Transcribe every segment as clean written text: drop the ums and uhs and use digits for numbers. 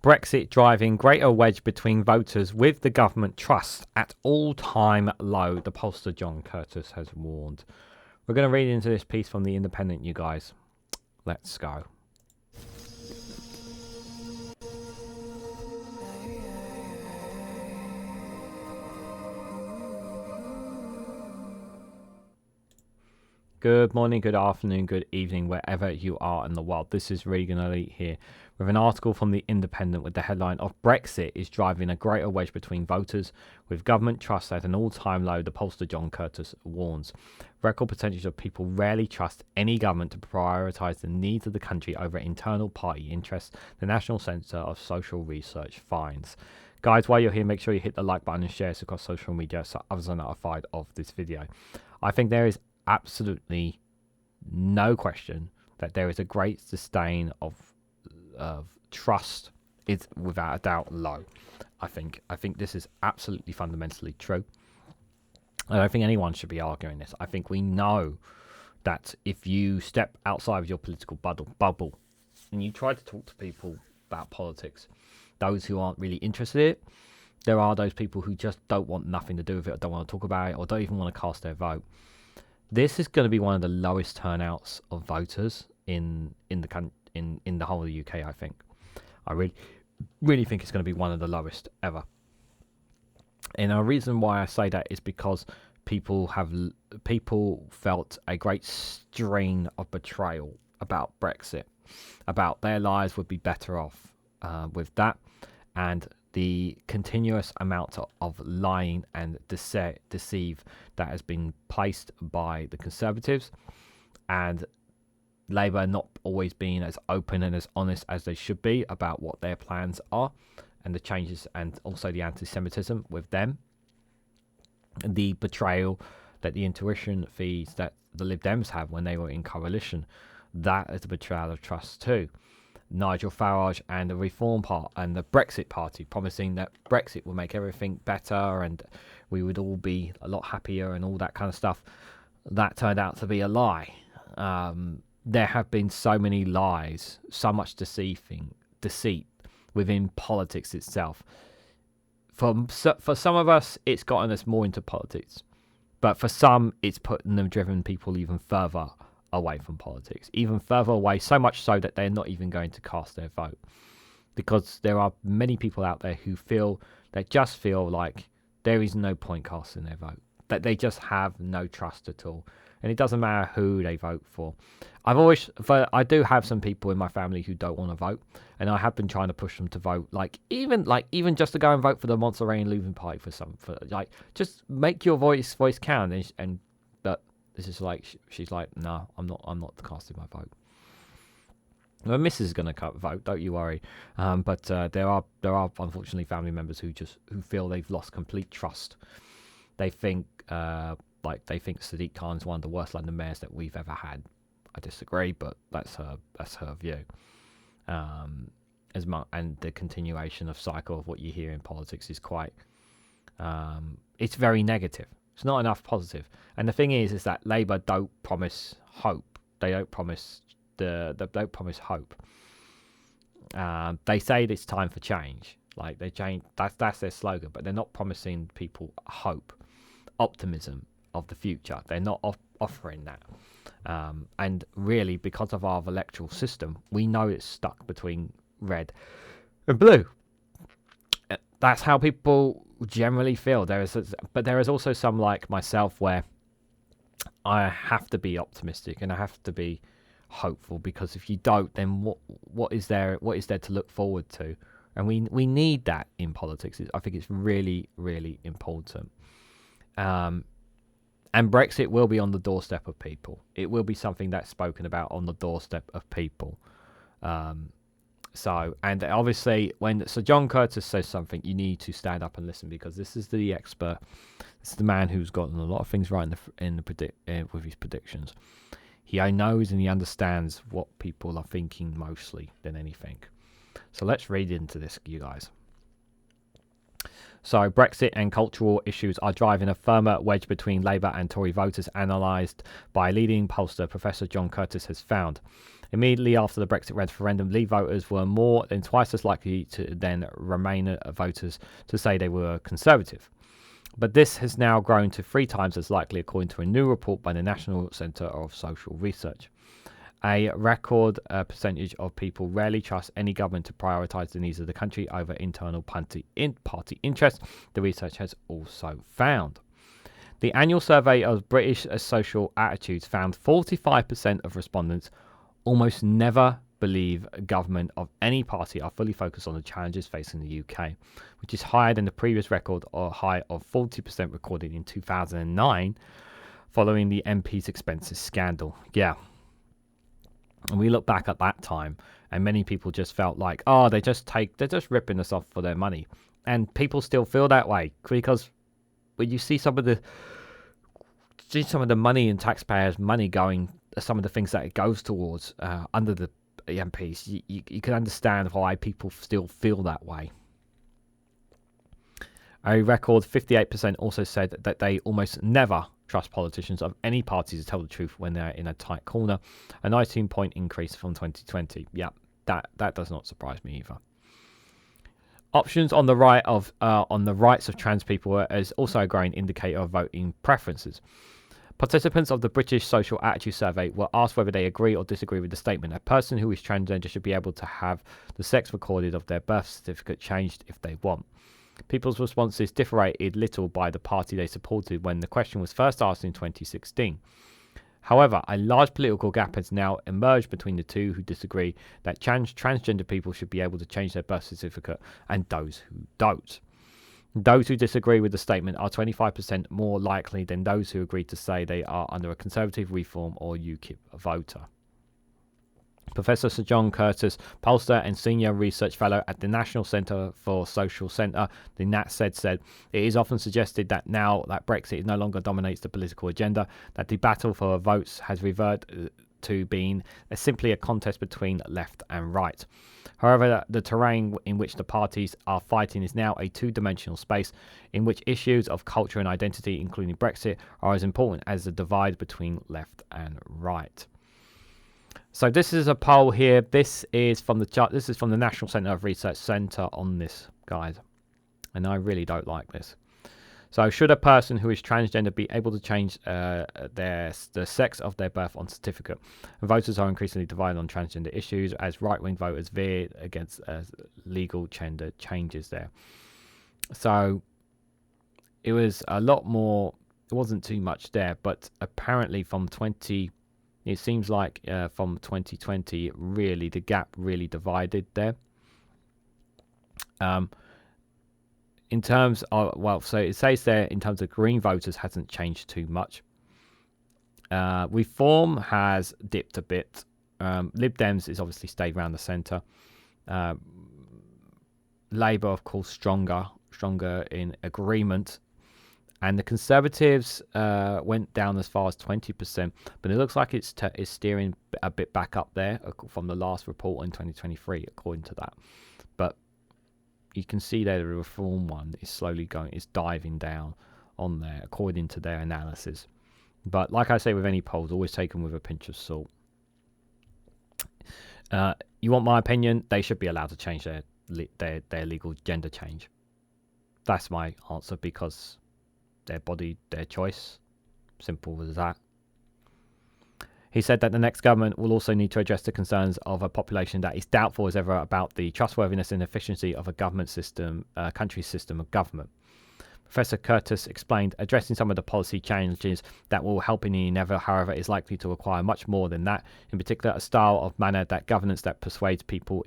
Brexit driving greater wedge between voters with the government trust at all-time low, the pollster John Curtice has warned. We're going to read into this piece from The Independent, you guys. Let's go. Good morning, good afternoon, good evening, wherever you are in the world. This is Reganelite here with an article from The Independent with the headline of Brexit is driving a greater wedge between voters with government trust at an all-time low, the pollster John Curtice warns. Record percentage of people rarely trust any government to prioritise the needs of the country over internal party interests, the National Centre of Social Research finds. Guys, while you're here, make sure you hit the like button and share this across social media so others are notified of this video. I think there is absolutely no question that there is a great disdain of trust is without a doubt low. I think this is absolutely fundamentally true. I don't think anyone should be arguing this. I think we know that if you step outside of your political bubble and you try to talk to people about politics, those who aren't really interested in it, there are those people who just don't want nothing to do with it, or don't want to talk about it, or don't even want to cast their vote. This is going to be one of the lowest turnouts of voters in the whole of the UK. I think, I really think it's going to be one of the lowest ever. And the reason why I say that is because people felt a great strain of betrayal about Brexit, about their lives would be better off with that, and the continuous amount of lying and deceive that has been placed by the Conservatives, and Labour not always being as open and as honest as they should be about what their plans are, and the changes, and also the anti-Semitism with them, and the betrayal that the intuition feeds that the Lib Dems have when they were in coalition. That is a betrayal of trust too. Nigel Farage and the Reform Part and the Brexit Party promising that Brexit will make everything better and we would all be a lot happier and all that kind of stuff. That turned out to be a lie. There have been so many lies, so much deceit within politics itself. For some of us, it's gotten us more into politics, but for some, it's driven people even further away from politics, even further away, so much so that they're not even going to cast their vote, because there are many people out there who just feel like there is no point casting their vote, that they just have no trust at all, and it doesn't matter who they vote for. I do have some people in my family who don't want to vote, and I have been trying to push them to vote, even just to go and vote for the Montserrat and Leuven Party just make your voice count, and this is like, she's like, no, I'm not casting my vote. Well, Mrs. is going to vote, don't you worry. But there are unfortunately family members who feel they've lost complete trust. They think Sadiq Khan's one of the worst London mayors that we've ever had. I disagree, but that's her view. And the continuation of cycle of what you hear in politics is quite, it's very negative. It's not enough positive. And the thing is that Labour don't promise hope. They don't promise hope. They say it's time for change. Like they change. That's their slogan. But they're not promising people hope, optimism of the future. They're not offering that. And really, because of our electoral system, we know it's stuck between red and blue. That's how people generally feel. But there is also some like myself where I have to be optimistic and I have to be hopeful, because if you don't, then what is there to look forward to? And we need that in politics. I think it's really, really important. And Brexit will be on the doorstep of people. It will be something that's spoken about on the doorstep of people. And obviously, when Sir John Curtice says something, you need to stand up and listen, because this is the expert. This is the man who's gotten a lot of things right with his predictions. He knows and he understands what people are thinking mostly than anything. So let's read into this, you guys. So Brexit and cultural issues are driving a firmer wedge between Labour and Tory voters, analysed by leading pollster Professor John Curtice has found. Immediately after the Brexit referendum, Leave voters were more than twice as likely to then Remain voters to say they were Conservative. But this has now grown to 3 times as likely, according to a new report by the National Centre of Social Research. A record percentage of people rarely trust any government to prioritise the needs of the country over internal party interests, the research has also found. The annual survey of British social attitudes found 45% of respondents almost never believe government of any party are fully focused on the challenges facing the UK, which is higher than the previous record or high of 40% recorded in 2009 following the MP's expenses scandal. Yeah. And we look back at that time and many people just felt like, oh, they're just ripping us off for their money. And people still feel that way because when you see some of the money and taxpayers' money going, some of the things that it goes towards under the MPs, you can understand why people still feel that way. A record 58% also said that they almost never trust politicians of any party to tell the truth when they're in a tight corner, a 19-point increase from 2020. Yeah, that does not surprise me either. Options on the rights of trans people is also a growing indicator of voting preferences. Participants of the British Social Attitude Survey were asked whether they agree or disagree with the statement a person who is transgender should be able to have the sex recorded of their birth certificate changed if they want. People's responses differated little by the party they supported when the question was first asked in 2016. However, a large political gap has now emerged between the two who disagree that transgender people should be able to change their birth certificate and those who don't. Those who disagree with the statement are 25% more likely than those who agree to say they are under a Conservative, Reform or UKIP voter. Professor Sir John Curtice, pollster and senior research fellow at the National Centre for Social Centre, the NatSed, said it is often suggested that now that Brexit no longer dominates the political agenda, that the battle for votes has reverted to being simply a contest between left and right. However, the terrain in which the parties are fighting is now a two-dimensional space in which issues of culture and identity, including Brexit, are as important as the divide between left and right. So this is a poll here. This is from the National Centre of Research Centre on this, guys. And I really don't like this. So should a person who is transgender be able to change the sex of their birth on certificate? And voters are increasingly divided on transgender issues as right-wing voters veer against legal gender changes there. So it was a lot more, it wasn't too much there, but apparently it seems like from 2020, really, the gap really divided there. In terms of, so it says there, in terms of Green voters, hasn't changed too much. Reform has dipped a bit. Lib Dems is obviously stayed around the centre. Labour, of course, stronger in agreement. And the Conservatives went down as far as 20%, but it looks like it's steering a bit back up there from the last report in 2023, according to that. But you can see there the Reform one is it's diving down on there, according to their analysis. But like I say with any polls, always take them with a pinch of salt. You want my opinion? They should be allowed to change their legal gender change. That's my answer, because their body, their choice. Simple as that. He said that the next government will also need to address the concerns of a population that is doubtful as ever about the trustworthiness and efficiency of a government system, country's system of government. Professor Curtice explained, addressing some of the policy changes that will help in the endeavour, however, is likely to require much more than that. In particular, a style of manner that governance that persuades people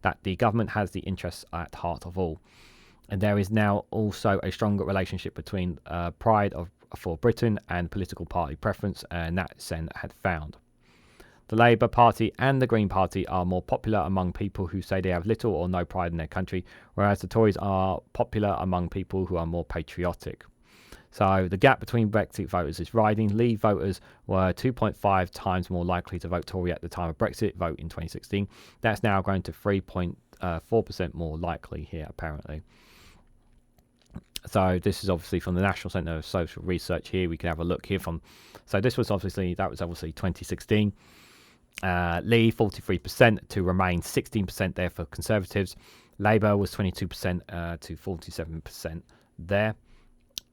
that the government has the interests at heart of all. And there is now also a stronger relationship between pride for Britain and political party preference, and that Sen had found. The Labour Party and the Green Party are more popular among people who say they have little or no pride in their country, whereas the Tories are popular among people who are more patriotic. So the gap between Brexit voters is widening. Leave voters were 2.5 times more likely to vote Tory at the time of Brexit vote in 2016. That's now grown to 3.4% more likely here, apparently. So this is obviously from the National Centre of Social Research here. We can have a look here from, so this was obviously, that was obviously 2016. Leave 43% to Remain, 16% there for Conservatives. Labour was 22% to 47% there.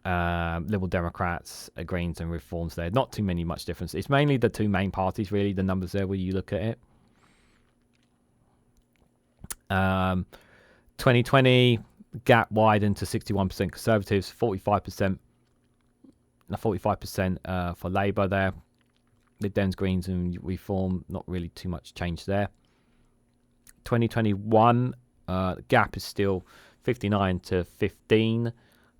Liberal Democrats, Greens and Reforms there. Not too much difference. It's mainly the two main parties, really, the numbers there where you look at it. 2020, gap widened to 61% Conservatives, 45% for Labour there. Lib Dems, Greens and Reform, not really too much change there. 2021, the gap is still 59 to 15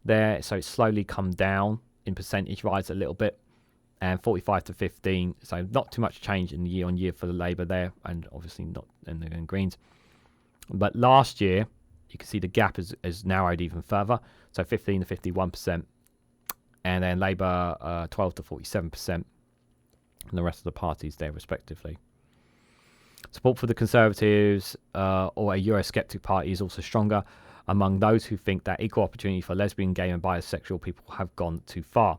there, so it's slowly come down in percentage rise a little bit, and 45 to 15, so not too much change in the year on year for the Labour there, and obviously not in the Greens. But last year, you can see the gap has narrowed even further, so 15 to 51%, and then Labour 12 to 47%, and the rest of the parties there respectively. Support for the Conservatives or a Eurosceptic party is also stronger among those who think that equal opportunity for lesbian, gay and bisexual people have gone too far.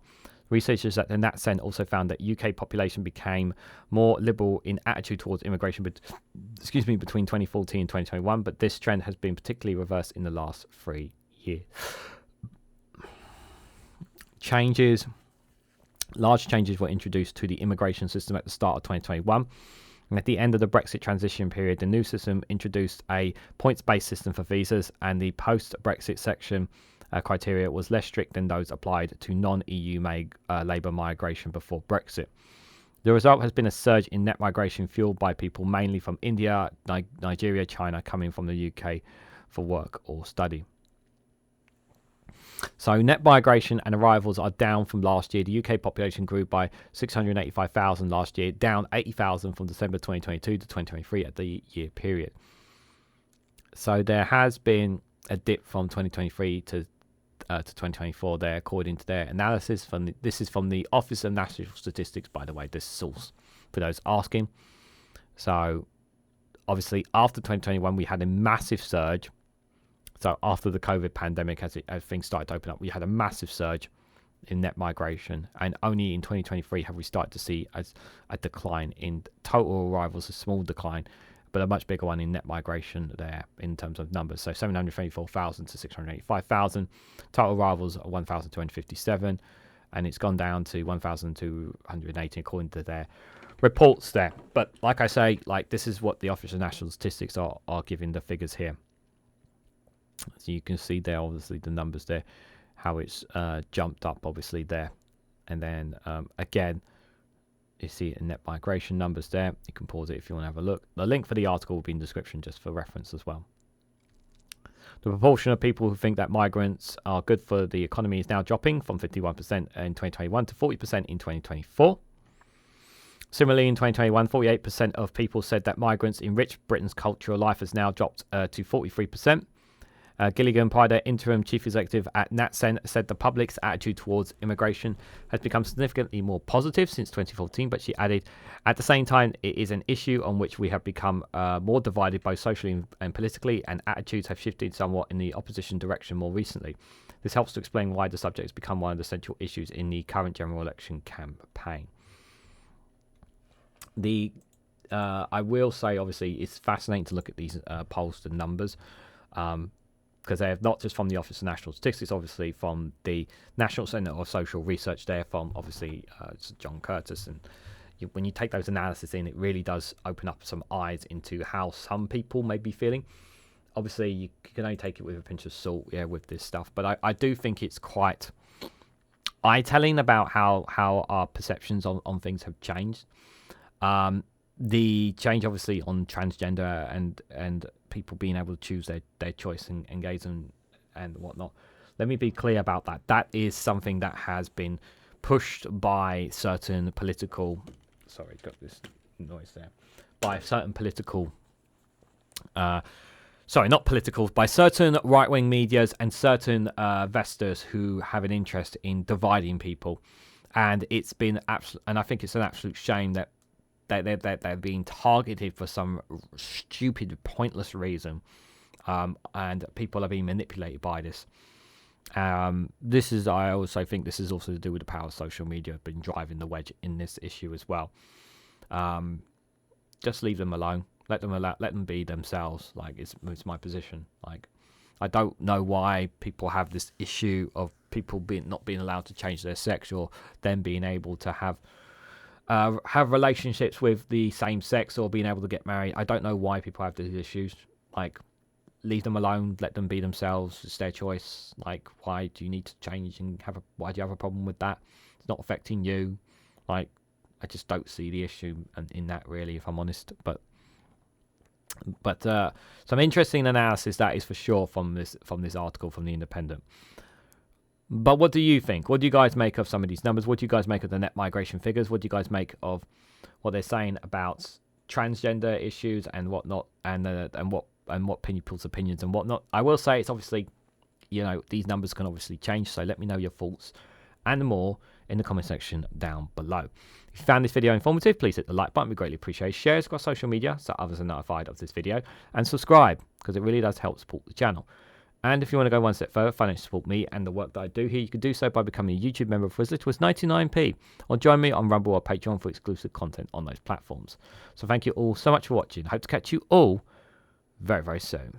Researchers at the NatCen also found that UK population became more liberal in attitude towards immigration between 2014 and 2021, but this trend has been particularly reversed in the last 3 years. Large changes were introduced to the immigration system at the start of 2021. And at the end of the Brexit transition period, the new system introduced a points-based system for visas, and the post-Brexit section criteria was less strict than those applied to non-EU labour migration before Brexit. The result has been a surge in net migration fueled by people mainly from India, Nigeria, China coming from the UK for work or study. So net migration and arrivals are down from last year. The UK population grew by 685,000 last year, down 80,000 from December 2022 to 2023 at the year period. So there has been a dip from 2023 to 2024 there, according to their analysis. This is from the Office of National Statistics, by the way, this source, for those asking. So obviously after 2021, we had a massive surge. So after the COVID pandemic, as things started to open up, we had a massive surge in net migration. And only in 2023 have we started to see a decline in total arrivals, a small decline, but a much bigger one in net migration there in terms of numbers. So 724,000 to 685,000. Total arrivals are 1,257. And it's gone down to 1,280 according to their reports there. But like I say, this is what the Office of National Statistics are giving the figures here. So you can see there, obviously, the numbers there, how it's jumped up, obviously, there. And then, again, you see net migration numbers there. You can pause it if you want to have a look. The link for the article will be in the description just for reference as well. The proportion of people who think that migrants are good for the economy is now dropping from 51% in 2021 to 40% in 2024. Similarly, in 2021, 48% of people said that migrants enrich Britain's cultural life has now dropped to 43%. Gilligan Prider, interim chief executive at NatCen, said the public's attitude towards immigration has become significantly more positive since 2014, but she added, at the same time, it is an issue on which we have become more divided both socially and politically, and attitudes have shifted somewhat in the opposition direction more recently. This helps to explain why the subject has become one of the central issues in the current general election campaign. I will say, obviously, it's fascinating to look at these polls and numbers. Because they're not just from the Office of National Statistics, obviously from the National Centre of Social Research there, from obviously John Curtice. And when you take those analyses in, it really does open up some eyes into how some people may be feeling. Obviously, you can only take it with a pinch of salt, with this stuff. But I do think it's quite eye-telling about how our perceptions on things have changed. The change, obviously, on transgender and people being able to choose their choice and engage and whatnot. Let me be clear about that. That is something that has been pushed by certain political... Sorry, got this noise there. By certain political... by certain right-wing medias and certain investors who have an interest in dividing people. And it's been and I think it's an absolute shame that they're being targeted for some stupid, pointless reason, and people are being manipulated by this. I also think this is also to do with the power of social media, been driving the wedge in this issue as well. just leave them alone. Let them be themselves. Like, it's my position. Like, I don't know why people have this issue of people not being allowed to change their sex, or them being able to have relationships with the same sex, or being able to get married. I don't know why people have these issues. Like, leave them alone. Let them be themselves. It's their choice. Like, why do you need to change and why do you have a problem with that? It's not affecting you. Like, I just don't see the issue in that, really, if I'm honest. But some interesting analysis, that is for sure, from this article from the Independent. But what do you think? What do you guys make of some of these numbers? What do you guys make of the net migration figures? What do you guys make of what they're saying about transgender issues and whatnot, and what people's opinions and whatnot? I will say, it's obviously, these numbers can obviously change. So let me know your thoughts and more in the comment section down below. If you found this video informative, please hit the like button. We greatly appreciate. Share it across social media so others are notified of this video, and subscribe, because it really does help support the channel. And if you want to go one step further, financially support me and the work that I do here, you can do so by becoming a YouTube member for as little as 99p, or join me on Rumble or Patreon for exclusive content on those platforms. So thank you all so much for watching. Hope to catch you all very, very soon.